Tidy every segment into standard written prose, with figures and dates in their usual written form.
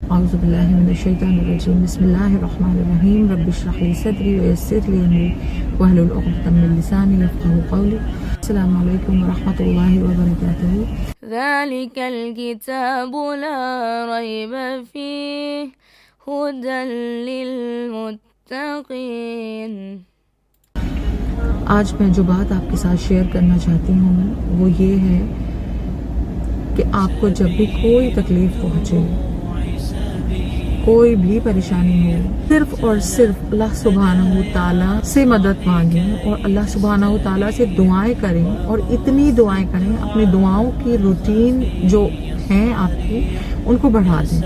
أعوذ بالله من الشيطان الرجيم بسم الله الرحمن الرحيم رب اشرح لي صدري ويسر لي أمري واحلل عقدة من لساني يفقهوا قولي السلام عليكم ورحمة الله وبركاته ذلك الكتاب لا ريب فيه هدى للمتقين۔ آج میں جو بات آپ کے ساتھ شیئر کرنا چاہتی ہوں وہ یہ ہے کہ آپ کو جب بھی کوئی تکلیف پہنچے، کوئی بھی پریشانی ہو، صرف اور صرف اللہ سبحانہ تعالیٰ سے مدد مانگیں اور اللہ سبحانہ تعالیٰ سے دعائیں کریں، اور اتنی دعائیں کریں، اپنی دعاؤں کی روٹین جو ہیں آپ کی ان کو بڑھا دیں۔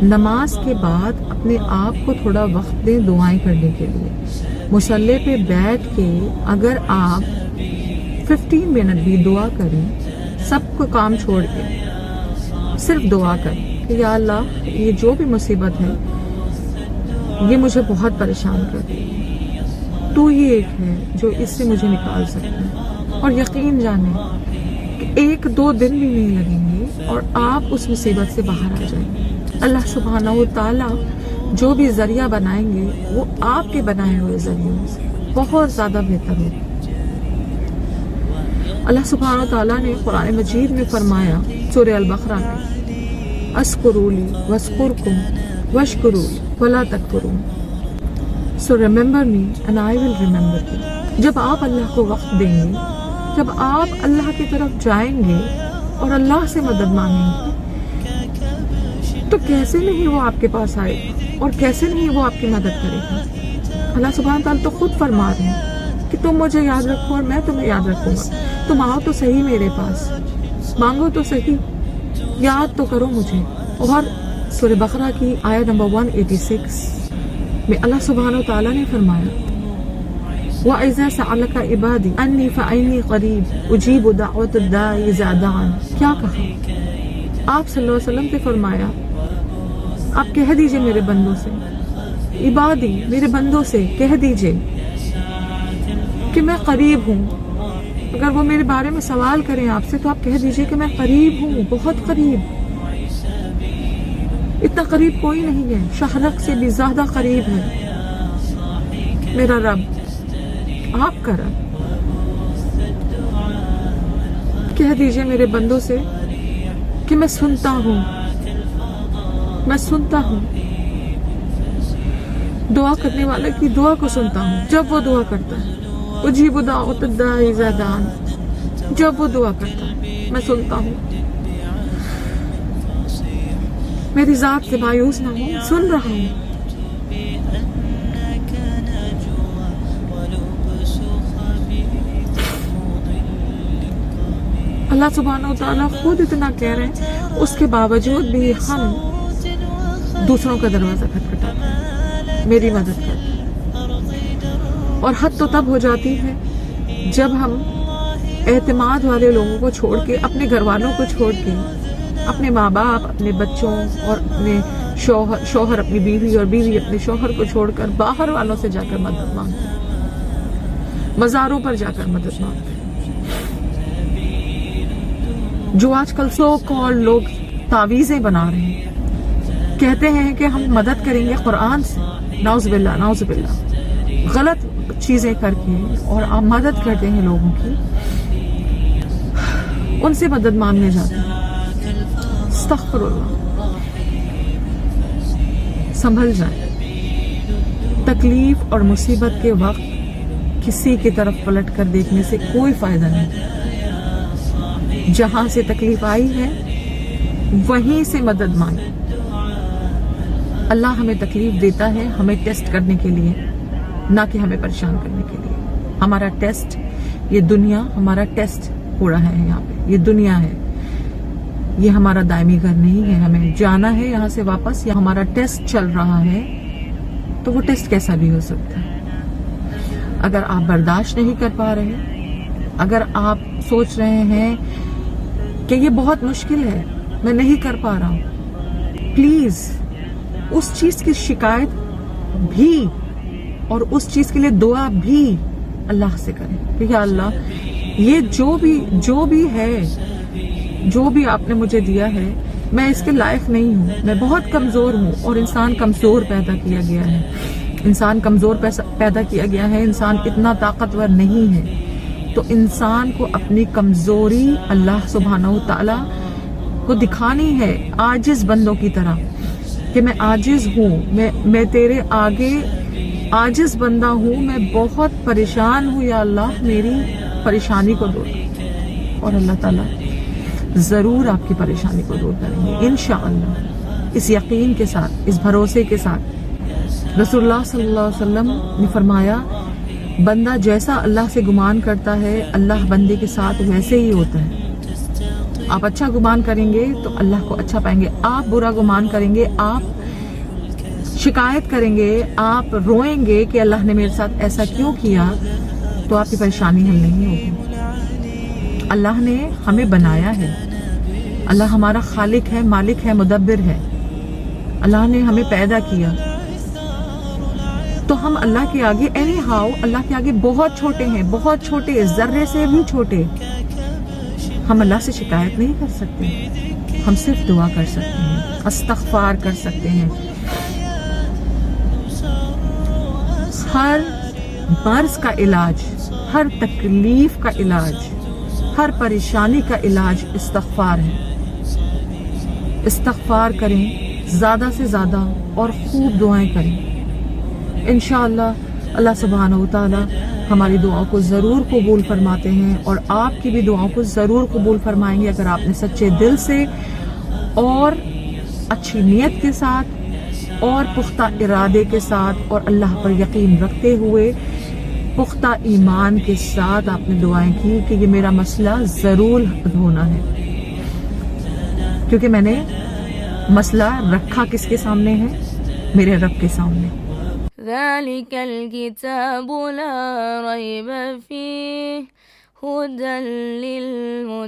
نماز کے بعد اپنے آپ کو تھوڑا وقت دیں دعائیں کرنے کے لیے۔ مصلی پہ بیٹھ کے اگر آپ 15 منٹ بھی دعا کریں، سب کو کام چھوڑ کے صرف دعا کریں کہ یا اللہ یہ جو بھی مصیبت ہے یہ مجھے بہت پریشان کر رہی ہے، تو ہی ایک ہے جو اس سے مجھے نکال سکتا ہے، اور یقین جانیں کہ 1-2 دن بھی نہیں لگیں گے اور آپ اس مصیبت سے باہر آ جائیں گے۔ اللہ سبحانہ و تعالیٰ جو بھی ذریعہ بنائیں گے وہ آپ کے بنائے ہوئے ذریعوں سے بہت زیادہ بہتر ہوگا۔ اللہ سبحانہ و تعالیٰ نے قرآن مجید میں فرمایا سورہ البقرہ میں اذکروا لی واذکرکم واشکروا لی ولا تکفرون، so remember me and I will remember you. جب آپ اللہ کو وقت دیں گے، جب آپ اللہ کی طرف جائیں گے اور اللہ سے مدد مانگیں گے، تو کیسے نہیں وہ آپ کے پاس آئے گا اور کیسے نہیں وہ آپ کی مدد کرے گا۔ اللہ سبحانہ تعالیٰ تو خود فرما رہے ہیں کہ تم مجھے یاد رکھو اور میں تمہیں یاد رکھوں گا، تم آؤ تو صحیح میرے پاس، مانگو تو صحیح، یاد تو کرو مجھے۔ اور سورہ بقرہ کی آیت نمبر 186 میں اللہ سبحانہ تعالیٰ نے فرمایا وَإِذَا سَأَلَكَ عِبَادِي أَنِّي فَإِنِّي قَرِيبٌ أُجِيبُ دَعْوَةَ الدَّاعِ إِذَا دَعَانِ۔ کیا کہا؟ آپ صلی اللہ علیہ وسلم پہ فرمایا آپ کہہ دیجئے میرے بندوں سے، عبادی میرے بندوں سے کہہ دیجئے کہ میں قریب ہوں۔ اگر وہ میرے بارے میں سوال کریں آپ سے تو آپ کہہ دیجئے کہ میں قریب ہوں، بہت قریب، اتنا قریب کوئی نہیں ہے، شہرک سے بھی زیادہ قریب ہے میرا رب، آپ کا رب۔ کہہ دیجئے میرے بندوں سے کہ میں سنتا ہوں، میں سنتا ہوں، دعا کرنے والے کی دعا کو سنتا ہوں جب وہ دعا کرتا ہے، اجیب دعوت الداعی اذا دعان، جب وہ دعا کرتا ہے میں سنتا ہوں۔ میری ذات سے مایوس نہ ہوں، سن رہا ہوں۔ اللہ سبحانہ وتعالیٰ خود اتنا کہہ رہے ہیں، اس کے باوجود بھی ہم دوسروں کا دروازہ کھٹکھٹاتے ہیں، میری مدد کرتے ہیں، اور حد تو تب ہو جاتی ہے جب ہم اعتماد والے لوگوں کو چھوڑ کے، اپنے گھر والوں کو چھوڑ کے، اپنے ماں باپ، اپنے بچوں اور اپنے شوہر اپنی بیوی اور بیوی اپنے شوہر کو چھوڑ کر باہر والوں سے جا کر مدد مانگتے ہیں، مزاروں پر جا کر مدد مانگتے ہیں۔ جو آج کل سو کال لوگ تعویذیں بنا رہے ہیں، کہتے ہیں کہ ہم مدد کریں گے قرآن سے، نعوذ باللہ نعوذ باللہ، غلط چیزیں کر کے اور آپ مدد کرتے ہیں لوگوں کی، ان سے مدد مانگنے جاتے ہیں۔ استغفر اللہ، سنبھل جائیں۔ تکلیف اور مصیبت کے وقت کسی کی طرف پلٹ کر دیکھنے سے کوئی فائدہ نہیں۔ جہاں سے تکلیف آئی ہے وہیں سے مدد مانگیں۔ اللہ ہمیں تکلیف دیتا ہے ہمیں ٹیسٹ کرنے کے لیے، نہ کہ ہمیں پریشان کرنے کے لیے۔ ہمارا ٹیسٹ، یہ دنیا ہمارا ٹیسٹ ہو رہا ہے، یہاں پہ یہ دنیا ہے، یہ ہمارا دائمی گھر نہیں ہے، ہمیں جانا ہے یہاں سے واپس، یا ہمارا ٹیسٹ چل رہا ہے، تو وہ ٹیسٹ کیسا بھی ہو سکتا ہے۔ اگر آپ برداشت نہیں کر پا رہے، اگر آپ سوچ رہے ہیں کہ یہ بہت مشکل ہے، میں نہیں کر پا رہا ہوں، پلیز اس چیز کی شکایت بھی اور اس چیز کے لیے دعا بھی اللہ سے کریں کہ یا اللہ یہ جو بھی ہے، جو بھی آپ نے مجھے دیا ہے، میں اس کے لائق نہیں ہوں، میں بہت کمزور ہوں، اور انسان کمزور پیدا کیا گیا ہے، انسان کمزور پیدا کیا گیا ہے، انسان اتنا طاقتور نہیں ہے۔ تو انسان کو اپنی کمزوری اللہ سبحانہ و تعالی کو دکھانی ہے عاجز بندوں کی طرح کہ میں عاجز ہوں، میں تیرے آگے عاجز بندہ ہوں، میں بہت پریشان ہوں، یا اللہ میری پریشانی کو دور کر، اور اللہ تعالیٰ ضرور آپ کی پریشانی کو دور کریں گے انشاءاللہ، اس یقین کے ساتھ، اس بھروسے کے ساتھ۔ رسول اللہ صلی اللہ علیہ وسلم نے فرمایا بندہ جیسا اللہ سے گمان کرتا ہے اللہ بندے کے ساتھ ویسے ہی ہوتا ہے۔ آپ اچھا گمان کریں گے تو اللہ کو اچھا پائیں گے، آپ برا گمان کریں گے، آپ شکایت کریں گے، آپ روئیں گے کہ اللہ نے میرے ساتھ ایسا کیوں کیا، تو آپ کی پریشانی حل نہیں ہوگی۔ اللہ نے ہمیں بنایا ہے، اللہ ہمارا خالق ہے، مالک ہے، مدبر ہے، اللہ نے ہمیں پیدا کیا، تو ہم اللہ کے آگے اینی ہاؤ اللہ کے آگے بہت چھوٹے ہیں، بہت چھوٹے، ذرے سے بھی چھوٹے۔ ہم اللہ سے شکایت نہیں کر سکتے، ہم صرف دعا کر سکتے ہیں، استغفار کر سکتے ہیں۔ ہر مرض کا علاج، ہر تکلیف کا علاج، ہر پریشانی کا علاج استغفار ہے۔ استغفار کریں زیادہ سے زیادہ اور خوب دعائیں کریں، انشاءاللہ اللہ سبحانہ و تعالی ہماری دعاؤں کو ضرور قبول فرماتے ہیں، اور آپ کی بھی دعاؤں کو ضرور قبول فرمائیں گے اگر آپ نے سچے دل سے اور اچھی نیت کے ساتھ اور پختہ ارادے کے ساتھ اور اللہ پر یقین رکھتے ہوئے پختہ ایمان کے ساتھ آپ نے دعائیں کی کہ یہ میرا مسئلہ ضرور حل ہونا ہے، کیونکہ میں نے مسئلہ رکھا کس کے سامنے ہے؟ میرے رب کے سامنے۔ ذلك الكتاب لا ريب فيه هدى للمتقين